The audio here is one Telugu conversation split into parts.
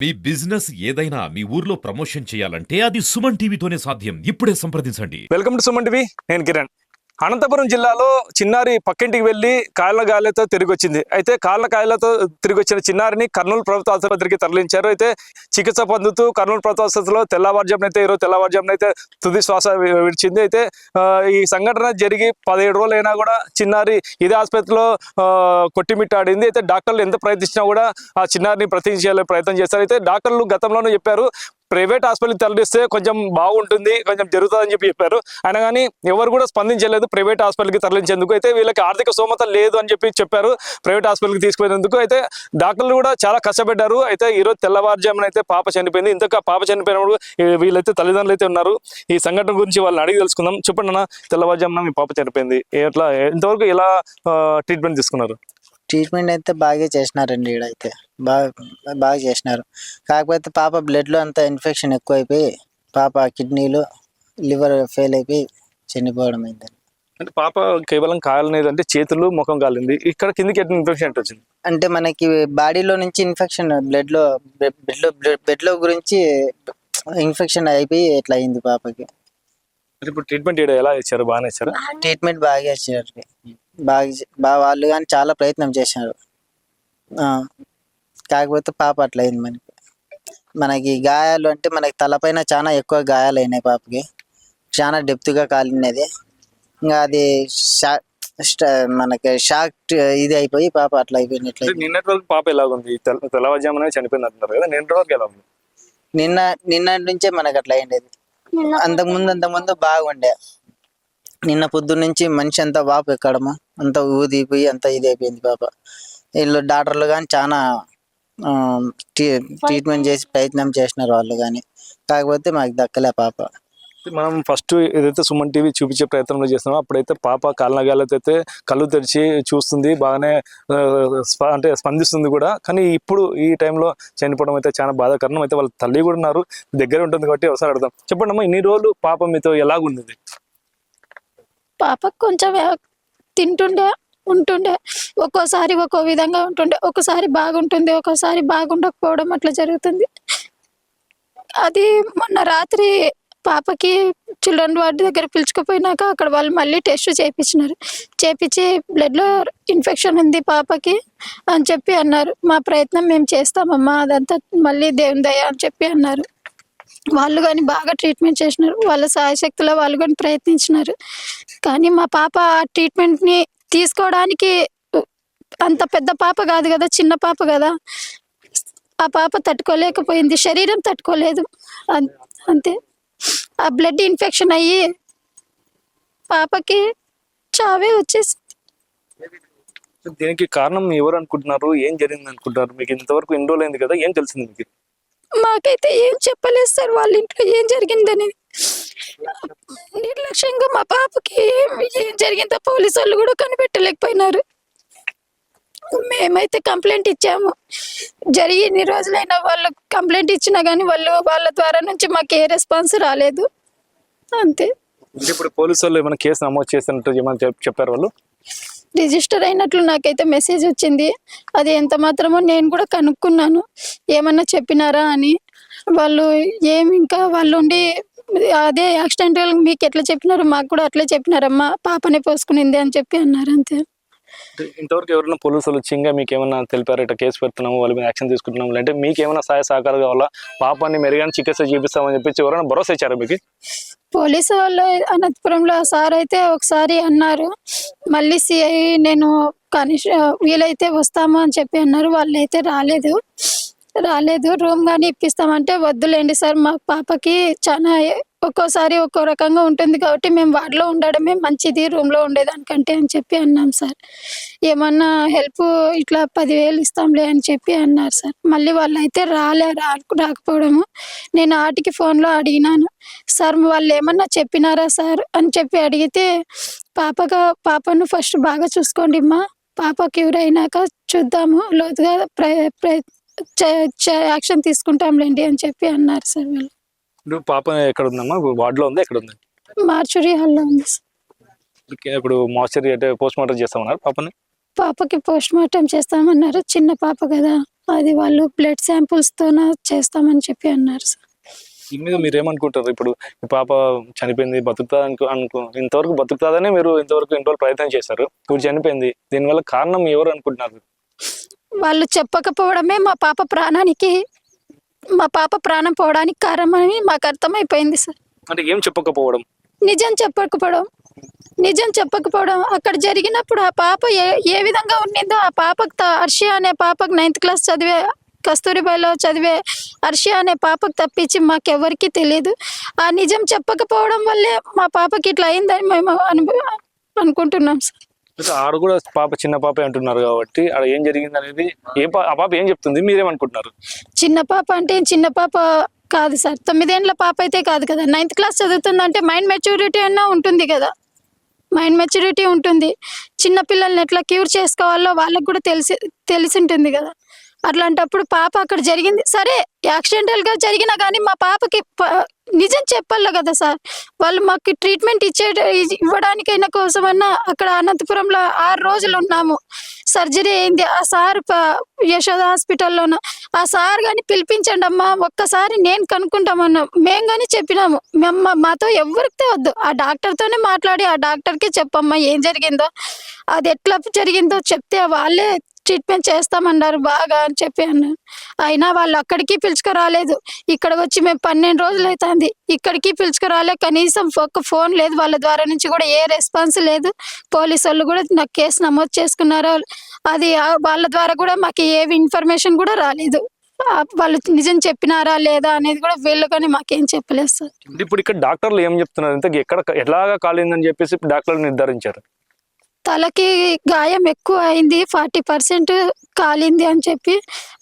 మీ బిజినెస్ ఏదైనా మీ ఊర్లో ప్రమోషన్ చేయాలంటే అది సుమన్ టీవీతోనే సాధ్యం. ఇప్పుడే సంప్రదించండి. Welcome to Suman TV. నేను కిరణ్. అనంతపురం జిల్లాలో చిన్నారి పక్కింటికి వెళ్లి కాళ్ళ గాయాలతో తిరిగి వచ్చింది. అయితే కాళ్ళ గాయాలతో తిరిగి వచ్చిన చిన్నారిని కర్నూలు ప్రభుత్వ ఆసుపత్రికి తరలించారు. అయితే చికిత్స పొందుతూ కర్నూలు ప్రభుత్వ ఆసుపత్రిలో ఈరోజు తెల్లవారుజామున తుది శ్వాస విడిచింది. అయితే ఈ సంఘటన జరిగి 17 రోజులు అయినా కూడా చిన్నారి ఇదే ఆసుపత్రిలో కొట్టిమిట్టాడింది. అయితే డాక్టర్లు ఎంత ప్రయత్నించినా కూడా ఆ చిన్నారిని బ్రతికించే ప్రయత్నం చేస్తారు. అయితే డాక్టర్లు గతంలోనూ చెప్పారు, ప్రైవేట్ హాస్పిటల్కి తరలిస్తే కొంచెం బాగుంటుంది, కొంచెం జరుగుతుందని చెప్పారు. అయినా కానీ ఎవరు కూడా స్పందించలేదు ప్రైవేట్ హాస్పిటల్కి తరలించేందుకు. అయితే వీళ్ళకి ఆర్థిక స్తోమత లేదు అని చెప్పారు ప్రైవేట్ హాస్పిటల్కి తీసుకుపోయేందుకు. అయితే డాక్టర్లు కూడా చాలా కష్టపడ్డారు. అయితే ఈరోజు తెల్లవారుజామున అయితే పాప చనిపోయింది. ఇంతకు పాప చనిపోయినప్పుడు వీళ్ళైతే తల్లిదండ్రులు అయితే ఉన్నారు. ఈ సంఘటన గురించి వాళ్ళని అడిగి తెలుసుకుందాం. చెప్పండి అన్న, తెల్లవారుజామున మీ పాప చనిపోయింది, ఇంతవరకు ఎలా ట్రీట్మెంట్ తీసుకున్నారు? ట్రీట్మెంట్ అయితే బాగా చేసినారండి. ఈడైతే బాగా చేసినారు. కాకపోతే పాప బ్లడ్లో అంతా ఇన్ఫెక్షన్ ఎక్కువైపోయి పాప కిడ్నీలు లివర్ ఫెయిల్ అయిపోయి చనిపోవడం అయిందండి. అంటే పాప కేవలం కాలనేది అంటే చేతులు ముఖం కాలింది, ఇక్కడ కిందికి ఇన్ఫెక్షన్ వచ్చింది. అంటే మనకి బాడీలో నుంచి ఇన్ఫెక్షన్ బ్లడ్లో గురించి ఇన్ఫెక్షన్ అయిపోయి ఎట్లా అయింది పాపకి. ఇప్పుడు ట్రీట్మెంట్ ఎలా ఇచ్చారు? బాగానే ఇచ్చారు. ట్రీట్మెంట్ బాగా ఇచ్చారు. బాగా వాళ్ళు కానీ చాలా ప్రయత్నం చేశారు. కాకపోతే పాప అట్లా అయింది. మనకి గాయాలు అంటే మనకి తలపైన చాలా ఎక్కువ గాయాలు అయినాయి పాపకి. చాలా డెప్త్గా కాలినది. ఇంకా అది మనకి షాక్ ఇది అయిపోయి పాప అట్లా అయిపోయినట్లు. నిన్నటి వరకు పాప ఎలాగుంది? తెల్లవారుజామున చనిపోయింది అంటున్నారు కదా, నిన్నటి వరకు ఎలా ఉంది? నిన్నటి నుంచే మనకు అట్లా అయిండేది. అంతకుముందు బాగుండే. నిన్న పొద్దున్న నుంచి మనిషి అంతా వాపు ఎక్కడము, అంతా ఊదిపోయి అంతా ఇది అయిపోయింది పాప. వీళ్ళు డాక్టర్లు కానీ చాలా ట్రీట్మెంట్ చేసి ప్రయత్నం చేసినారు వాళ్ళు కానీ, కాకపోతే మాకు దక్కలే పాప. మనం ఫస్ట్ ఏదైతే సుమన్ టీవీ చూపించే ప్రయత్నంలో చేస్తున్నామో అప్పుడైతే పాప కాళ్ళనగాలతో అయితే కళ్ళు తెరిచి చూస్తుంది, బాగానే అంటే స్పందిస్తుంది కూడా. కానీ ఇప్పుడు ఈ టైంలో చనిపోవడం అయితే చాలా బాధాకరణం. అయితే వాళ్ళ తల్లి కూడా ఉన్నారు, దగ్గర ఉంటుంది కాబట్టి ఒకసారి అడుగుదాం. చెప్పండి అమ్మా, ఇన్ని రోజులు పాప మీతో ఎలాగుంది? పాప కొంచెం ఉంటుండే, ఒక్కోసారి ఒక్కో విధంగా ఉంటుండే, ఒకసారి బాగుంటుంది, ఒక్కోసారి బాగుండకపోవడం అట్లా జరుగుతుంది. అది మొన్న రాత్రి పాపకి చిల్డ్రన్ వార్డు దగ్గర పిలుచుకుపోయినాక అక్కడ వాళ్ళు మళ్ళీ టెస్ట్ చేపించి బ్లడ్లో ఇన్ఫెక్షన్ ఉంది పాపకి అని చెప్పి అన్నారు. మా ప్రయత్నం మేము చేస్తామమ్మా, అదంతా మళ్ళీ దేవుని దయ అని చెప్పి అన్నారు. వాళ్ళు కానీ బాగా ట్రీట్మెంట్ చేసినారు, వాళ్ళ సాయశక్తిలో వాళ్ళు కానీ ప్రయత్నించినారు. కానీ మా పాప ఆ ట్రీట్మెంట్ని తీసుకోవడానికి అంత పెద్ద పాప కాదు కదా, చిన్న పాప కదా, ఆ పాప తట్టుకోలేకపోయింది, శరీరం తట్టుకోలేదు అంతే. ఆ బ్లడ్ ఇన్ఫెక్షన్ అయ్యి పాపకి చావే వచ్చేసింది. దీనికి కారణం ఎవరు అనుకుంటున్నారు? ఏం జరిగింది అనుకుంటున్నారు? మీకు ఇంతవరకు ఎన్ని రోజులు అయింది కదా, ఏం తెలిసింది మీకు? మాకైతే ఏం చెప్పలేదు సార్ వాళ్ళ ఇంట్లో ఏం జరిగిందని. నిర్లక్ష్యంగా మా పాపకి ఏం జరిగిందో పోలీసు వాళ్ళు కూడా కనిపెట్టలేకపోయినారు. మేమైతే కంప్లైంట్ ఇచ్చాము, జరిగి ఇన్ని రోజులైనా వాళ్ళు కంప్లైంట్ ఇచ్చినా కానీ వాళ్ళ ద్వారా నుంచి మాకు ఏ రెస్పాన్స్ రాలేదు అంతే. ఇప్పుడు పోలీసు వాళ్ళు ఏమైనా కేసు నమోదు చేస్తున్నట్టు ఏమైనా చెప్పారు? వాళ్ళు రిజిస్టర్ అయినట్లు నాకైతే మెసేజ్ వచ్చింది. అది ఎంత మాత్రమో నేను కూడా కనుక్కున్నాను, ఏమన్నా చెప్పినారా అని. వాళ్ళు ఇంకా వాళ్ళు ఉండి అదే యాక్సిడెంటల్ మీకు ఎట్లా చెప్పినారు, మాకు కూడా అట్లే చెప్పినారమ్మా, పాపనే పోసుకునింది అని చెప్పి అన్నారు అంతే. ఇంతవరకు ఎవరైనా పోలీసులు వచ్చి ఇంకా మీకు ఏమైనా తెలిపారు, ఇట్లా కేసు పెడుతున్నాము, వాళ్ళ మీద యాక్షన్ తీసుకుంటున్నాము, అంటే మీకు ఏమైనా సహాయ సహకారాలు కావాలా, పాపాన్ని మెరుగైన చికిత్స చూపిస్తామని చెప్పి ఎవరైనా భరోసా ఇచ్చారు మీకు? పోలీసు వాళ్ళు అనంతపురంలో సార్ అయితే ఒకసారి అన్నారు, మళ్ళీ సిఐ నేను వీలైతే వస్తాము అని చెప్పి అన్నారు. వాళ్ళైతే రాలేదు. రూమ్ కానీ ఇప్పిస్తామంటే వద్దులేండి సార్, మా పాపకి చాలా ఒక్కోసారి ఒక్కో రకంగా ఉంటుంది కాబట్టి మేము వార్డులో ఉండడమే మంచిది రూమ్లో ఉండేదానికంటే అని చెప్పి అన్నాం సార్. ఏమన్నా హెల్ప్ ఇట్లా 10,000 ఇస్తాంలే అని చెప్పి అన్నారు సార్. మళ్ళీ వాళ్ళు అయితే రాకపోవడము. నేను ఆటికి ఫోన్లో అడిగినాను, సార్ వాళ్ళు ఏమన్నా చెప్పినారా సార్ అని చెప్పి అడిగితే, పాపను ఫస్ట్ బాగా చూసుకోండి అమ్మా, పాప క్యూర్ అయినాక చూద్దాము, లోతుగా యాక్షన్ తీసుకుంటాంలేండి అని చెప్పి అన్నారు సార్ వాళ్ళు. పాప ఎక్కడ ఉందమ్మా? వార్డులో ఉందా, ఎక్కడ ఉంది? మార్చురీ హాల్లో ఉంది సార్. ఇప్పుడు మార్చరీ అంటే పోస్ట్ మార్టం చేస్తామన్నారు పాపని? పాపకి పోస్ట్ మార్టం చేస్తామన్నారు, చిన్న పాప కదా. అది వాళ్ళు బ్లడ్ శాంపుల్స్తోన చేస్తామని చెప్పి అన్నారు సార్. దీని మీద మీరు ఏమనుకుంటారు? ఇప్పుడు మీ పాప చనిపోయింది, బతుకుతా ఇంతవరకు బతుకుతాదని మీరు ఇంతవరకు ఎన్ని రోజులు ప్రయత్నం చేశారు, ఇప్పుడు చనిపోయింది, దీనివల్ల కారణం ఎవరు అనుకుంటున్నారు? వాళ్ళు చెప్పకపోవడమే మా పాప ప్రాణం పోవడానికి కారణమని మాకు అర్థమైపోయింది సార్. అంటే ఏం చెప్పకపోవడం? నిజం చెప్పకపోవడం అక్కడ జరిగినప్పుడు ఆ పాప ఏ విధంగా ఉండిందో, ఆ పాపకు హర్ష అనే పాపకు 9th క్లాస్ చదివే కస్తూరిబాయిలో చదివే హర్ష అనే పాపకు తప్పించి మాకెవరికి తెలియదు. ఆ నిజం చెప్పకపోవడం వల్లే మా పాపకి ఇట్లా అయిందని మేము అనుకుంటున్నాం సార్. ఆడ కూడా పాప చిన్న పాప అంటున్నారు కాబట్టి ఆడ ఏం జరిగింది అనేది ఆ పాప ఏం చెప్తుంది, మీరేమనుకుంటున్నారు? చిన్న పాప అంటే చిన్న పాప కాదు సార్, 9 ఏళ్ళ పాప అయితే కాదు కదా. 9th క్లాస్ చదువుతుందంటే మైండ్ మెచ్యూరిటీ అన్నా ఉంటుంది కదా, మైండ్ మెచ్యూరిటీ ఉంటుంది. చిన్న పిల్లల్ని ఎట్లా క్యూర్ చేసుకోవాలో వాళ్ళకు కూడా తెలిసి ఉంటుంది కదా. అట్లాంటప్పుడు పాప అక్కడ జరిగింది సరే, యాక్సిడెంటల్గా జరిగినా కానీ మా పాపకి నిజం చెప్పాలి కదా సార్. వాళ్ళు మాకు ట్రీట్మెంట్ ఇవ్వడానికైనా కోసమన్నా అక్కడ అనంతపురంలో 6 రోజులు ఉన్నాము. సర్జరీ అయింది. ఆ సార్ యశోద హాస్పిటల్లోన ఆ సార్ కానీ పిలిపించండి అమ్మా, ఒక్కసారి నేను కనుక్కుంటామన్నా మేము కానీ చెప్పినాము. మాతో ఎవరికి వద్దు, ఆ డాక్టర్తోనే మాట్లాడి ఆ డాక్టర్కే చెప్పమ్మా ఏం జరిగిందో, అది ఎట్లా జరిగిందో చెప్తే వాళ్ళే ట్రీట్మెంట్ చేస్తామన్నారు బాగా అని చెప్పి అన్నారు. అయినా వాళ్ళు అక్కడికి పిలుచుకురాలేదు. ఇక్కడికి వచ్చి మేము 12 రోజులు అవుతుంది, ఇక్కడికి పిలుచుకురాలే. కనీసం ఒక్క ఫోన్ లేదు వాళ్ళ ద్వారా నుంచి కూడా, ఏ రెస్పాన్స్ లేదు. పోలీసు వాళ్ళు కూడా నాకు కేసు నమోదు చేసుకున్నారు. అది వాళ్ళ ద్వారా కూడా మాకు ఏ ఇన్ఫర్మేషన్ కూడా రాలేదు. వాళ్ళు నిజం చెప్పినారా లేదా అనేది కూడా వీళ్ళు కానీ మాకేం చెప్పలేదు సార్. ఇప్పుడు ఇక్కడ డాక్టర్లు ఏం చెప్తున్నారు, ఇంత ఎలాగా కాలిందని చెప్పేసి డాక్టర్లు నిర్ధారించారు? తలకి గాయం ఎక్కువ అయింది, 40% కాలింది అని చెప్పి.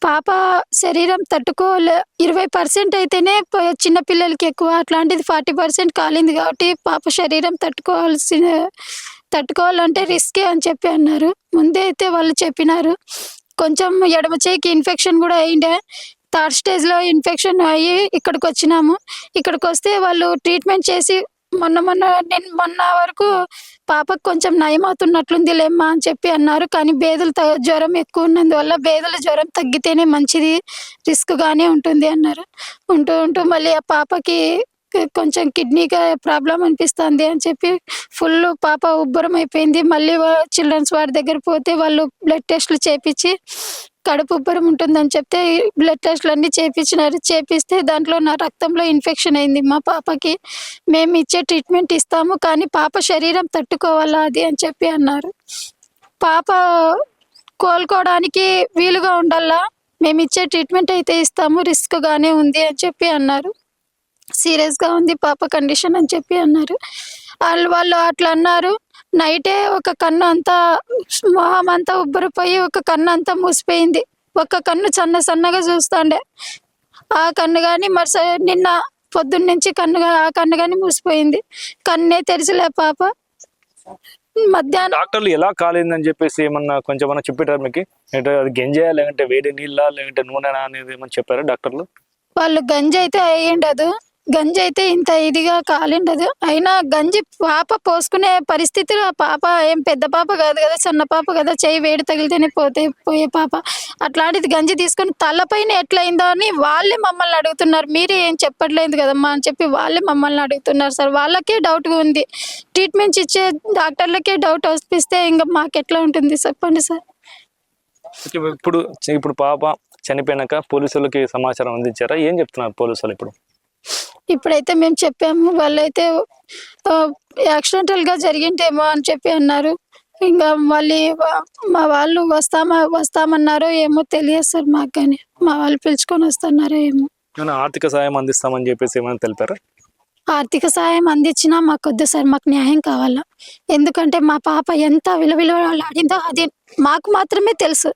పాప శరీరం 20% అయితేనే చిన్నపిల్లలకి ఎక్కువ, అట్లాంటిది 40% కాలింది కాబట్టి పాప శరీరం తట్టుకోవాలంటే రిస్కే అని చెప్పి అన్నారు. ముందే అయితే వాళ్ళు చెప్పినారు. కొంచెం ఎడమ చేయికి ఇన్ఫెక్షన్ కూడా అయిండే, 3rd స్టేజ్లో ఇన్ఫెక్షన్ అయ్యి ఇక్కడికి వచ్చినాము. ఇక్కడికి వస్తే వాళ్ళు ట్రీట్మెంట్ చేసి మొన్న వరకు పాపకు కొంచెం నయం అవుతున్నట్లుంది లేమ్మా అని చెప్పి అన్నారు. కానీ జ్వరం ఎక్కువ ఉన్నందువల్ల జ్వరం తగ్గితేనే మంచిది, రిస్క్గానే ఉంటుంది అన్నారు. ఉంటూ మళ్ళీ ఆ పాపకి కొంచెం కిడ్నీగా ప్రాబ్లం అనిపిస్తుంది అని చెప్పి ఫుల్ పాప ఉబ్బరం అయిపోయింది. మళ్ళీ చిల్డ్రన్స్ వార్డ్ దగ్గర పోతే వాళ్ళు బ్లడ్ టెస్ట్లు చేపించి కడుపు ఉబ్బరం ఉంటుందని చెప్తే బ్లడ్ టెస్ట్లు అన్నీ చేపిస్తే దాంట్లో నా రక్తంలో ఇన్ఫెక్షన్ అయింది మా పాపకి. మేము ఇచ్చే ట్రీట్మెంట్ ఇస్తాము కానీ పాప శరీరం తట్టుకోవాలా అది అని చెప్పి అన్నారు. పాప కోలుకోవడానికి వీలుగా ఉండాలా, మేము ఇచ్చే ట్రీట్మెంట్ అయితే ఇస్తాము, రిస్క్గానే ఉంది అని చెప్పి అన్నారు. సీరియస్గా ఉంది పాప కండిషన్ అని చెప్పి అన్నారు. వాళ్ళు అట్లా అన్నారు. నైటే ఒక కన్ను అంతా మొహం అంతా ఉబ్బరిపోయి ఒక కన్ను అంతా మూసిపోయింది. ఒక కన్ను సన్నగా చూస్తాండే, ఆ కన్ను కానీ నిన్న పొద్దున్న నుంచి ఆ కన్ను కానీ మూసిపోయింది. కన్నే తెరిచలే పాప. మధ్యాహ్నం డాక్టర్లు ఎలా కాలేదని చెప్పేసి కొంచెం చెప్పారు మీకు? అది గంజాయా లేదంటే వేడి నీళ్ళ లేదంటే నూనె అనేది ఏమని చెప్పారు డాక్టర్లు? వాళ్ళు గంజి అయితే అయ్యిండదు, గంజి అయితే ఇంత ఇదిగా కాలిండదు. అయినా గంజి పాప పోసుకునే పరిస్థితిలో, పాప ఏం పెద్ద పాప కాదు కదా, చిన్న పాప కదా, చెయ్యి వేడి తగిలితేనే పోయే పాప. అట్లాంటిది గంజి తీసుకొని తలపైన ఎట్లయిందో అని వాళ్ళే మమ్మల్ని అడుగుతున్నారు. మీరే ఏం చెప్పట్లేదు కదమ్మా అని చెప్పి వాళ్ళే మమ్మల్ని అడుగుతున్నారు సార్. వాళ్ళకే డౌట్గా ఉంది, ట్రీట్మెంట్ ఇచ్చే డాక్టర్లకే డౌట్ వస్తే ఇంకా మాకెట్లా ఉంటుంది చెప్పండి సార్. ఇప్పుడు పాప చనిపోయినాక పోలీసులకి సమాచారం అందించారా? ఏం చెప్తున్నారు పోలీసులు? ఇప్పుడైతే మేము చెప్పాము, వాళ్ళైతే యాక్సిడెంటల్గా జరిగిందేమో అని చెప్పి అన్నారు. ఇంకా మళ్ళీ మా వాళ్ళు వస్తామన్నారో ఏమో తెలియదు సార్ మాకు, కానీ మా వాళ్ళు పిలుచుకొని వస్తున్నారో ఏమో. ఆర్థిక సాయం అందిస్తామని చెప్పేసి ఏమైనా తెలిపారా? ఆర్థిక సాయం అందించినా మాకు వద్దు సార్, మాకు న్యాయం కావాలా. ఎందుకంటే మా పాప ఎంత విలువలాడిందో అది మాకు మాత్రమే తెలుసు.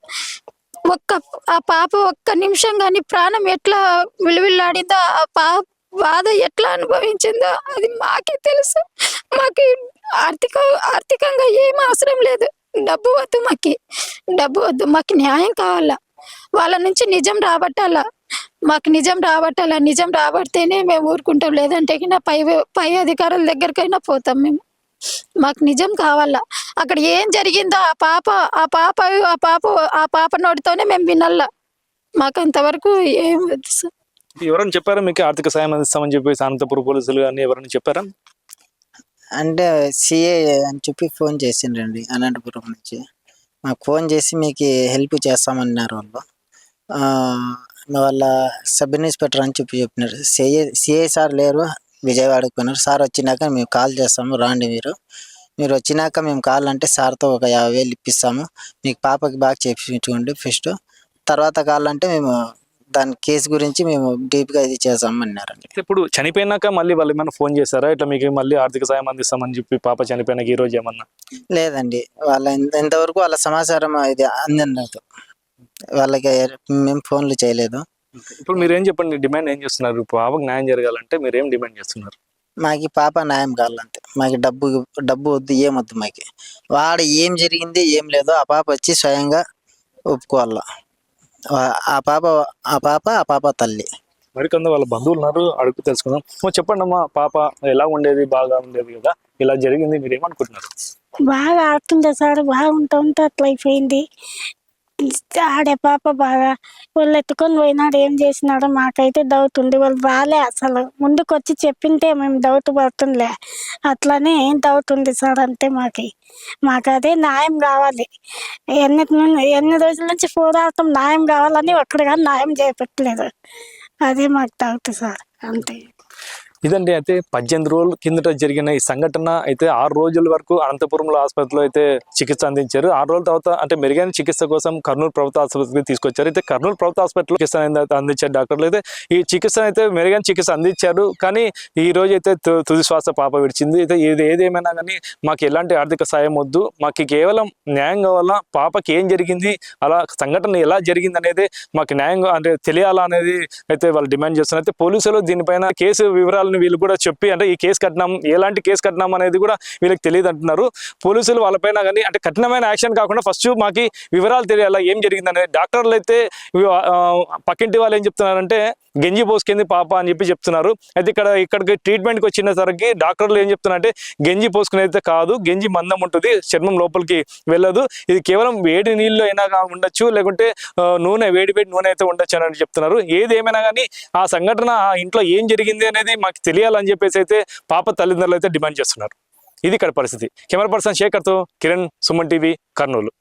ఆ పాప ఒక్క నిమిషం కానీ ప్రాణం ఎట్లా విలువలాడిందో, ఆ పాప బాధ ఎట్లా అనుభవించిందో అది మాకే తెలుసు. మాకు ఆర్థికంగా ఏం అవసరం లేదు, డబ్బు వద్దు, మాకు న్యాయం కావాలా. వాళ్ళ నుంచి నిజం రాబట్టాలా, మాకు నిజం రాబడితేనే మేము ఊరుకుంటాం. లేదంటే పై అధికారుల దగ్గరకైనా పోతాం మేము. మాకు నిజం కావాలా. అక్కడ ఏం జరిగిందో ఆ పాప నోటితోనే మేము వినాలా. మాకు అంతవరకు ఏం వద్దు సార్. ఎవరైనా చెప్పారా మీకు ఆర్థిక సాయం అందిస్తామని చెప్పేసి అనంతపురం పోలీసులు కానీ ఎవరైనా చెప్పారా? అంటే సిఏ అని చెప్పి ఫోన్ చేసిండ్రండి అనంతపురం నుంచి. మాకు ఫోన్ చేసి మీకు హెల్ప్ చేస్తామన్నారు వాళ్ళు. వాళ్ళ సబ్ ఇన్స్పెక్టర్ అని చెప్పినారు. సిఐ సార్ లేరు, విజయవాడకు పోయినారు. సార్ వచ్చినాక మేము కాల్ చేస్తాము, రాండి మీరు వచ్చినాక మేము కావాలంటే సార్తో ఒక 50,000 ఇప్పిస్తాము, మీకు పాపకి బాగా చేయించుకోండి ఫస్ట్, తర్వాత కావాలంటే మేము దాని కేసు గురించి మేము డీప్గా ఇది చేస్తామన్నారండి. ఇప్పుడు చనిపోయినాక మళ్ళీ వాళ్ళు ఏమైనా ఫోన్ చేశారా ఇట్లా మీకు మళ్ళీ ఆర్థిక సాయం అందిస్తామని చెప్పి పాప చనిపోయినాక ఈ రోజు ఏమన్నా? లేదండి, వాళ్ళ ఇంతవరకు వాళ్ళ సమాచారం ఇది అందినట్టు వాళ్ళకి మేము ఫోన్లు చేయలేదు. ఇప్పుడు మీరు ఏం చెప్పండి, డిమాండ్ ఏం చేస్తున్నారు? పాపకు న్యాయం జరగాలంటే మీరు ఏం డిమాండ్ చేస్తున్నారు? మాకు పాప న్యాయం కావాలంతే, మాకు డబ్బు వద్దు, ఏమొద్దు. మాకు వాడు ఏం జరిగింది ఏం లేదో ఆ పాప వచ్చి స్వయంగా ఒప్పుకోవాల. ఆ పాప తల్లి. మరికొంత వాళ్ళ బంధువులు ఉన్నారు, అడుగు తెలుసుకుందాం. చెప్పండి అమ్మా, పాప ఎలా ఉండేది? బాగా ఉండేది కదా, ఇలా జరిగింది, మీరు ఏమనుకుంటున్నారు? బాగా ఆడుతుండే సార్, బాగుంటుంటే అట్లా అయిపోయింది. ఆడే పాప బాగా వాళ్ళు ఎత్తుకొని పోయినాడు, ఏం చేసినాడో మాకైతే డౌట్ ఉంది. వాళ్ళు రాలే, అసలు ముందుకు వచ్చి చెప్పింటే మేము డౌట్ పడుతుందిలే, అట్లానే డౌట్ ఉంది సార్. అంతే మాకు అదే న్యాయం కావాలి. ఎన్ని రోజుల నుంచి పోరాటం న్యాయం కావాలని ఒక్కడిగా న్యాయం చేపట్టలేదు. అదే మాకు డౌట్ సార్, అంతే. ఇదండి, అయితే 18 రోజుల కిందట జరిగిన ఈ సంఘటన. అయితే 6 రోజుల వరకు అనంతపురంలో ఆసుపత్రిలో అయితే చికిత్స అందించారు. 6 రోజుల తర్వాత అంటే మెరుగైన చికిత్స కోసం కర్నూలు ప్రభుత్వ ఆసుపత్రికి తీసుకొచ్చారు. అయితే కర్నూలు ప్రభుత్వ హాస్పిటల్లో చికిత్స అందించారు డాక్టర్లు. అయితే ఈ చికిత్స అయితే మెరుగైన చికిత్స అందించారు. కానీ ఈ రోజు అయితే తుది శ్వాస పాప విడిచింది. అయితే ఏదేమైనా కానీ మాకు ఎలాంటి ఆర్థిక సాయం వద్దు, మాకు కేవలం న్యాయం కావాలా. పాపకి ఏం జరిగింది, అలా సంఘటన ఎలా జరిగింది అనేది మాకు న్యాయం అంటే తెలియాలా అనేది అయితే వాళ్ళు డిమాండ్ చేస్తున్నారు. అయితే పోలీసులు దీనిపైన కేసు వివరాలను వీళ్ళు కూడా చెప్పి, అంటే ఈ కేసు కట్టినాం, ఎలాంటి కేసు కట్టినాం అనేది కూడా వీళ్ళకి తెలియదు అంటున్నారు. పోలీసులు వాళ్ళపైన కానీ అంటే కఠినమైన యాక్షన్ కాకుండా ఫస్ట్ మాకు వివరాలు తెలియాలా, ఏం జరిగింది అనేది. డాక్టర్లు అయితే పక్కింటి వాళ్ళు ఏం చెప్తున్నారంటే గంజి పోసుకుంది పాప అని చెప్పి చెప్తున్నారు. అయితే ఇక్కడికి ట్రీట్మెంట్కి వచ్చినసరికి డాక్టర్లు ఏం చెప్తున్నారంటే గంజి పోసుకునేది కాదు, గంజి మందం ఉంటుంది, చర్మం లోపలికి వెళ్ళదు, ఇది కేవలం వేడి నీళ్ళు అయినా ఉండొచ్చు, లేకుంటే వేడి నూనె అయితే ఉండొచ్చు అని చెప్తున్నారు. ఏదేమైనా కానీ ఆ సంఘటన ఆ ఇంట్లో ఏం జరిగింది అనేది మాకు తెలియాలని చెప్పేసి అయితే పాప తల్లిదండ్రులు అయితే డిమాండ్ చేస్తున్నారు. ఇది ఇక్కడ పరిస్థితి. కెమెరా పర్సన్ శేఖర్తో కిరణ్, సుమన్ టీవీ, కర్నూలు.